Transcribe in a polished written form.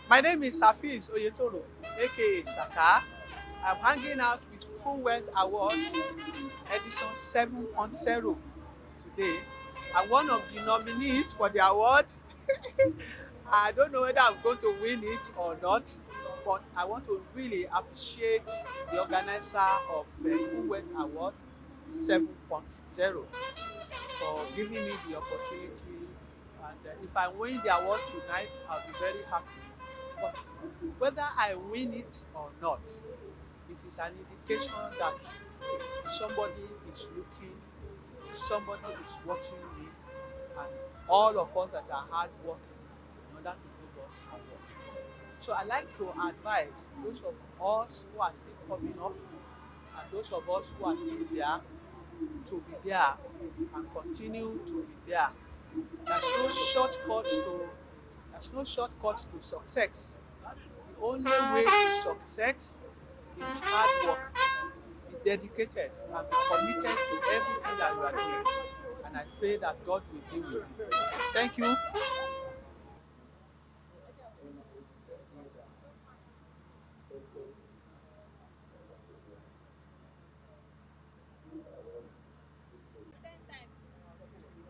My name is Hafiz Oyetoro, aka Saka. I'm hanging out with Full Wealth Award edition 7.0 today. I'm one of the nominees for the award. I don't know whether I'm going to win it or not, but I want to really appreciate the organizer of Full Wealth Award 7.0 for giving me the opportunity. And if I win the award tonight, I'll be very happy. But whether I win it or not, it is an indication that somebody is looking, somebody is watching me, and all of us that are hard working in order to give us award. So I like to advise those of us who are still coming up and those of us who are still there to be there and continue to be there. There's no shortcut to there's no shortcut to success. The only way to success is hard work. Be dedicated and be committed to everything that you are doing. And I pray that God will be with you. Thank you.